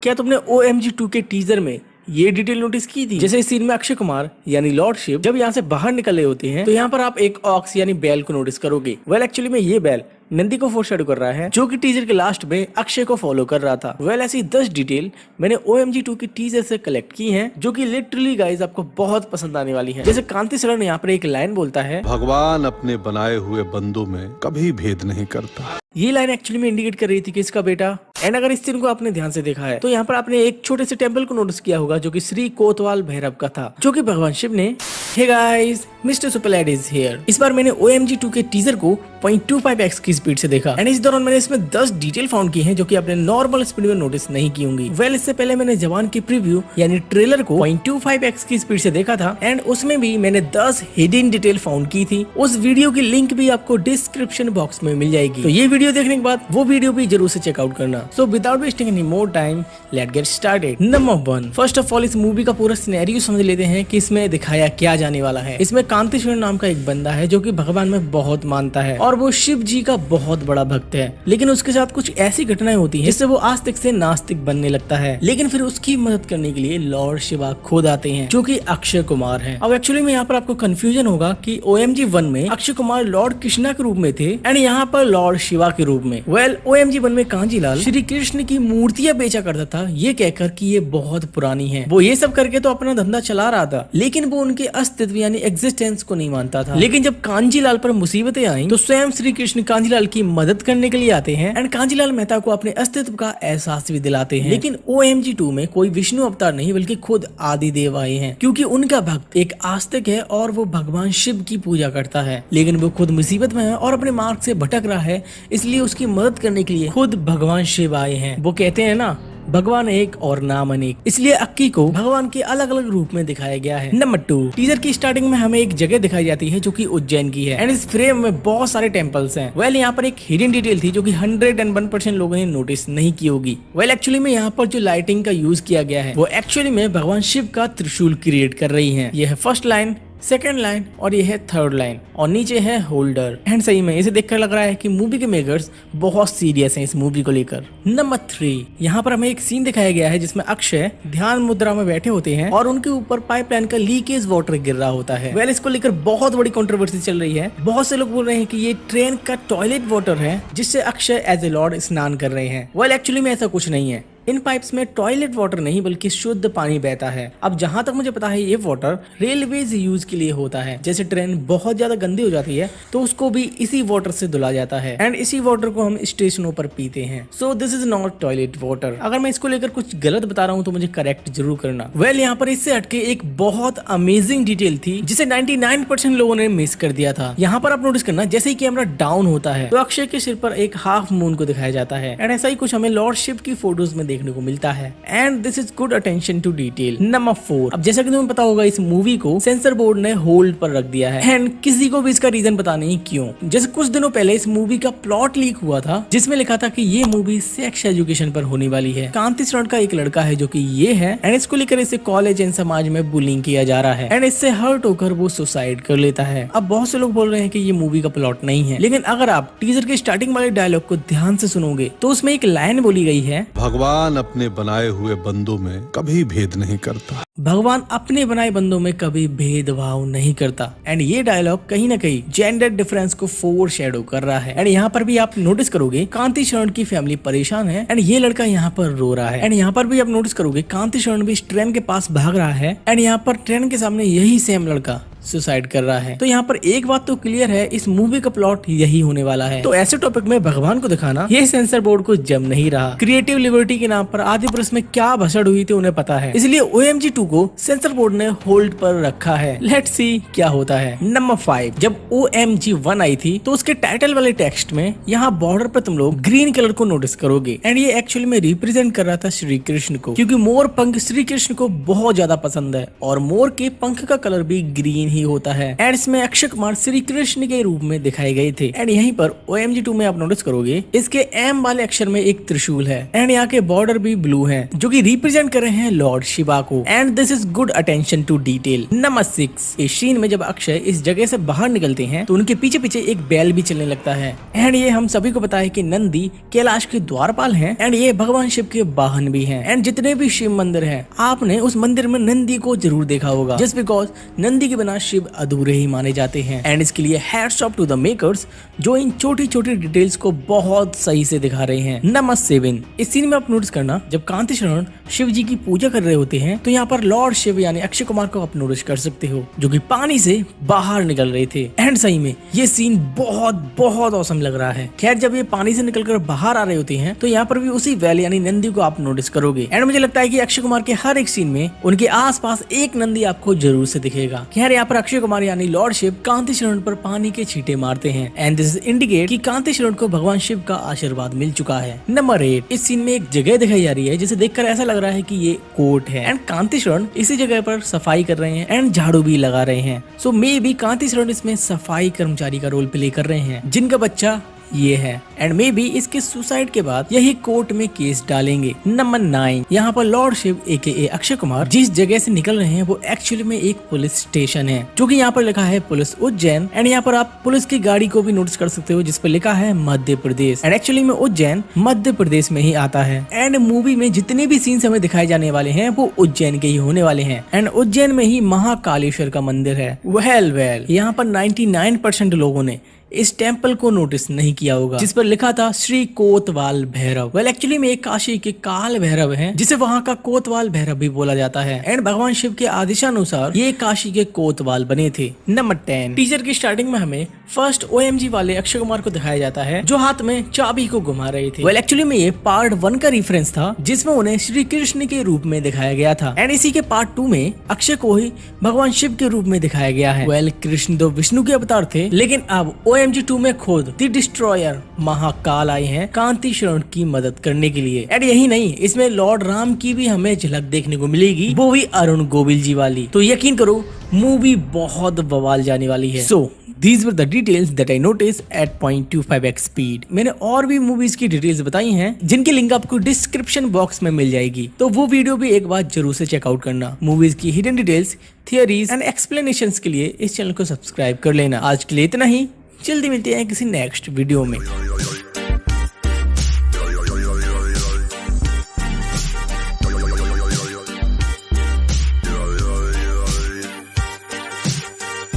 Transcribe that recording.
क्या तुमने OMG 2 के टीजर में ये डिटेल नोटिस की थी? जैसे इस सीन में अक्षय कुमार यानी लॉर्ड शिव जब यहाँ से बाहर निकल रहे होते हैं तो यहाँ पर आप एक ऑक्स यानी बैल को नोटिस करोगे। वेल एक्चुअली में ये बैल नंदी को फोरशैडो कर रहा है जो कि टीजर के लास्ट में अक्षय को फॉलो कर रहा था। वेल ऐसी 10 डिटेल मैंने OMG 2 की टीजर से कलेक्ट की हैं जो कि लिटरली गाइस आपको बहुत पसंद आने वाली है। जैसे कांति सरण यहाँ पर एक लाइन बोलता है, भगवान अपने बनाए हुए बंदों में कभी भेद नहीं करता। ये लाइन एक्चुअली में इंडिकेट कर रही थी कि इसका बेटा। एंड अगर इस सीन को आपने ध्यान से देखा है तो यहाँ पर आपने एक छोटे से टेंपल को नोटिस किया होगा जो कि श्री कोतवाल भैरव का था, जो कि भगवान शिव ने hey guys mister Superlad is here. इस बार मैंने OMG 2 के टीजर को 0.25x की स्पीड से देखा एंड इस दौरान मैंने इसमें 10 डिटेल फाउंड की हैं जो कि आपने नॉर्मल स्पीड में नोटिस नहीं की होंगी। वेल इससे पहले मैंने जवान की प्रीव्यू यानी ट्रेलर को 0.25x की स्पीड से देखा था एंड उसमें भी मैंने 10 हिडन डिटेल फाउंड की थी। उस वीडियो की लिंक भी आपको डिस्क्रिप्शन बॉक्स में मिल जाएगी, तो ये वीडियो देखने के बाद वो वीडियो भी जरूर से चेकआउट करना। So without wasting any more time let's get started. Number 1, first of all इस मूवी का पूरा सिनेरियो समझ लेते हैं कि इसमें दिखाया क्या जाने वाला है। इसमें कांति सरण नाम का एक बंदा है जो कि भगवान में बहुत मानता है और वो शिव जी का बहुत बड़ा भक्त है, लेकिन उसके साथ कुछ ऐसी घटनाएं होती हैं जिससे वो आस्तिक से नास्तिक बनने लगता है। लेकिन फिर उसकी मदद करने के लिए लॉर्ड शिवा खुद आते हैं जो कि अक्षय कुमार है। अब एक्चुअली में यहाँ पर आपको कंफ्यूजन होगा कि OMG 1 में अक्षय कुमार लॉर्ड कृष्णा के रूप में थे एंड यहाँ पर लॉर्ड शिवा के रूप में। वेल OMG 1 में कांजीलाल श्री कृष्ण की मूर्तियां बेचा करता था ये कहकर कि ये बहुत पुरानी है। वो ये सब करके तो अपना धंधा चला रहा था, लेकिन वो उनके अस्तित्व यानी एग्जिस्टेंस को नहीं मानता था। लेकिन जब कांजीलाल पर मुसीबतें आई तो स्वयं श्री कृष्ण कांजीलाल की मदद करने के लिए आते हैं एंड कांजीलाल मेहता को अपने अस्तित्व का एहसास भी दिलाते हैं। लेकिन OMG 2 में कोई विष्णु अवतार नहीं बल्कि खुद आदिदेव आए हैं, क्योंकि उनका भक्त एक आस्तिक है और वो भगवान शिव की पूजा करता है। लेकिन वो खुद मुसीबत में है और अपने मार्ग से भटक रहा है, इसलिए उसकी मदद करने के लिए खुद भगवान शिव आए हैं। वो कहते हैं ना, भगवान एक और नाम अनेक, इसलिए अक्की को भगवान के अलग अलग रूप में दिखाया गया है। नंबर 2, टीजर की स्टार्टिंग में हमें एक जगह दिखाई जाती है जो कि उज्जैन की है एंड इस फ्रेम में बहुत सारे टेम्पल्स हैं। वेल यहाँ पर एक हिडन डिटेल थी जो कि 101% लोगों ने नोटिस नहीं की होगी। वेल एक्चुअली में यहाँ पर जो लाइटिंग का यूज किया गया है वो एक्चुअली में भगवान शिव का त्रिशूल क्रिएट कर रही है। यह है फर्स्ट लाइन, सेकेंड लाइन और ये है थर्ड लाइन और नीचे है होल्डर। एंड सही में इसे देखकर लग रहा है कि मूवी के मेकर्स बहुत सीरियस हैं इस मूवी को लेकर। नंबर 3, यहाँ पर हमें एक सीन दिखाया गया है जिसमें अक्षय ध्यान मुद्रा में बैठे होते हैं और उनके ऊपर पाइपलाइन का लीकेज वाटर गिर रहा होता है। वेल इसको लेकर बहुत बड़ी कंट्रोवर्सी चल रही है। बहुत से लोग बोल रहे हैं कि ये ट्रेन का टॉयलेट वाटर है जिससे अक्षय एज ए लॉर्ड स्नान कर रहे हैं। वेल एक्चुअली में ऐसा कुछ नहीं है, इन पाइप्स में टॉयलेट वाटर नहीं बल्कि शुद्ध पानी बहता है। अब जहां तक मुझे पता है ये वाटर रेलवेज यूज के लिए होता है। जैसे ट्रेन बहुत ज्यादा गंदी हो जाती है तो उसको भी इसी वाटर से धुला जाता है एंड इसी वाटर को हम स्टेशनों पर पीते हैं। So this is not toilet water. अगर मैं इसको लेकर कुछ गलत बता रहा हूँ तो मुझे करेक्ट जरूर करना। वेल यहाँ पर इससे हटके एक बहुत अमेजिंग डिटेल थी जिसे 99% लोगों ने मिस कर दिया था। यहाँ पर आप नोटिस करना, जैसे ही कैमरा डाउन होता है तो अक्षय के सिर पर एक हाफ मून को दिखाया जाता है एंड ऐसा ही कुछ हमें लॉर्ड शिव की फोटोज में देखने को मिलता है and this is good attention to detail. Number 4, अब जैसा कि तुम्हें पता होगा इस मूवी को सेंसर बोर्ड ने होल्ड पर रख दिया है एंड किसी को भी इसका रीजन पता नहीं क्यों। जैसे कुछ दिनों पहले इस मूवी का प्लॉट लीक हुआ था जिसमें लिखा था कि ये मूवी सेक्स एजुकेशन पर होने वाली है। कांति सरण का एक लड़का है जो कि ये है एंड इसको लेकर इसे कॉलेज एंड समाज में बुलिंग किया जा रहा है एंड इससे हर्ट होकर वो सुसाइड कर लेता है। अब बहुत से लोग बोल रहे हैं कि ये मूवी का प्लॉट नहीं है, लेकिन अगर आप टीजर के स्टार्टिंग वाले डायलॉग को ध्यान से सुनोगे तो उसमें एक लाइन बोली गई है, भगवान अपने बनाए हुए बंदों में कभी भेद नहीं करता। भगवान अपने बनाए बंदों में कभी भेदभाव नहीं करता एंड ये डायलॉग कहीं ना कहीं जेंडर डिफरेंस को फोर शेडो कर रहा है। एंड यहाँ पर भी आप नोटिस करोगे कांति सरण की फैमिली परेशान है एंड ये लड़का यहाँ पर रो रहा है एंड यहाँ पर भी आप नोटिस करोगे कांति सरण भी इस ट्रेन के पास भाग रहा है एंड यहाँ पर ट्रेन के सामने यही सेम लड़का सुसाइड कर रहा है। तो यहाँ पर एक बात तो क्लियर है, इस मूवी का प्लॉट यही होने वाला है। तो ऐसे टॉपिक में भगवान को दिखाना ये सेंसर बोर्ड को जम नहीं रहा। क्रिएटिव लिबर्टी के नाम पर आदि पुरुष में क्या भसड़ हुई थी उन्हें पता है, इसलिए OMG 2 को सेंसर बोर्ड ने होल्ड पर रखा है। लेट्स सी क्या होता है। नंबर 5, जब OMG 1 आई थी तो उसके टाइटल वाले टेक्स्ट में यहाँ बॉर्डर पर तुम लोग ग्रीन कलर को नोटिस करोगे एंड ये एक्चुअली में रिप्रेजेंट कर रहा था श्री कृष्ण को, क्योंकि मोर पंख श्री कृष्ण को बहुत ज्यादा पसंद है और मोर के पंख का कलर भी ग्रीन ही होता है। एंड इसमें अक्षय कुमार श्री कृष्ण के रूप में दिखाए गए थे। एंड यहीं पर OMG 2 में आप नोटिस करोगे इसके M वाले अक्षर में एक त्रिशूल है। एंड यहाँ के बॉर्डर भी ब्लू है जो कि रिप्रेजेंट कर रहे हैं लॉर्ड शिवा को। And this is good attention to detail. Number 6, इस सीन में जब अक्षय इस जगह से बाहर निकलते हैं तो उनके पीछे पीछे एक बैल भी चलने लगता है। एंड ये हम सभी को पता है कि नंदी कैलाश के द्वारपाल हैं एंड ये भगवान शिव के वाहन भी हैं। एंड जितने भी शिव मंदिर हैं आपने उस मंदिर में नंदी को जरूर देखा होगा, जस्ट बिकॉज नंदी के बिना शिव अधूरे ही माने जाते हैं। एंड इसके लिए hats off to the makers जो इन छोटी छोटी डिटेल्स को बहुत सही से दिखा रहे हैं। नंबर 7, इस सीन में आप नोटिस करना जब कांति शरण शिव जी की पूजा कर रहे होते हैं तो यहाँ पर लॉर्ड शिव यानी अक्षय कुमार को आप नोटिस कर सकते हो जो कि पानी से बाहर निकल रहे थे। एंड सही में ये सीन बहुत बहुत औसम लग रहा है। खैर जब ये पानी से निकलकर बाहर आ रहे होते हैं तो यहाँ पर भी उसी वैल यानी नंदी को आप नोटिस करोगे। एंड मुझे लगता है कि अक्षय कुमार के हर एक सीन में उनके आसपास एक नंदी आपको जरूर से दिखेगा। खैर यहाँ पर अक्षय कुमार यानी लॉर्ड शिव कांति शरण पर पानी के छींटे मारते हैं। एंड दिस इंडिकेट कि कांति शरण को भगवान शिव का आशीर्वाद मिल चुका है। नंबर 8, इस सीन में एक जगह दिखाई जा रही है जिसे देखकर ऐसा लग रहा है कि ये कोर्ट है। एंड कांति शरण इसी जगह पर सफाई कर रहे हैं एंड झाड़ू भी लगा रहे हैं। सो मे बी कांति शरण इसमें सफाई कर्मचारी का रोल प्ले कर रहे हैं जिनका बच्चा ये है। एंड मे बी इसके सुसाइड के बाद यही कोर्ट में केस डालेंगे। नंबर 9, यहाँ पर लॉर्ड शिव AKA अक्षय कुमार जिस जगह से निकल रहे हैं वो एक्चुअली में एक पुलिस स्टेशन है जो कि यहाँ पर लिखा है पुलिस उज्जैन। एंड यहाँ पर आप पुलिस की गाड़ी को भी नोटिस कर सकते हो जिस पर लिखा है मध्य प्रदेश। एंड एक्चुअली में उज्जैन मध्य प्रदेश में ही आता है। एंड मूवी में जितने भी सीन्स हमें दिखाए जाने वाले हैं वो उज्जैन के ही होने वाले हैं। एंड उज्जैन में ही महाकालेश्वर का मंदिर है। वेल यहाँ पर 99% लोगों ने इस टेम्पल को नोटिस नहीं किया होगा जिस पर लिखा था श्री कोतवाल भैरव। वेल एक्चुअली में एक काशी के काल भैरव है जिसे वहाँ का कोतवाल भैरव भी बोला जाता है। एंड भगवान शिव के आदेशानुसार ये काशी के कोतवाल बने थे। नंबर 10, टीजर की स्टार्टिंग में हमें फर्स्ट OMG वाले अक्षय कुमार को दिखाया जाता है जो हाथ में चाबी को घुमा रहे थे। वेल एक्चुअली में ये पार्ट 1 का रेफरेंस था जिसमें उन्हें श्री कृष्ण के रूप में दिखाया गया था। एंड इसी के पार्ट 2 में अक्षय को ही भगवान शिव के रूप में दिखाया गया है। वेल कृष्ण तो विष्णु के अवतार थे लेकिन अब OMG 2 में खुद द डिस्ट्रॉयर महाकाल आए हैं कांति शरण की मदद करने के लिए। एंड यही नहीं, इसमें लॉर्ड राम की भी हमें झलक देखने को मिलेगी, वो भी अरुण गोविल जी वाली। तो यकीन करो मूवी बहुत बवाल जाने वाली है। सो These were the details that I noticed at 0.25x speed। मैंने और भी मूवीज की डिटेल्स बताई हैं जिनकी लिंक आपको डिस्क्रिप्शन बॉक्स में मिल जाएगी, तो वो वीडियो भी एक बार जरूर से चेकआउट करना। मूवीज की hidden details, theories and explanations के लिए इस चैनल को सब्सक्राइब कर लेना। आज के लिए इतना ही, जल्दी मिलते हैं किसी नेक्स्ट वीडियो में।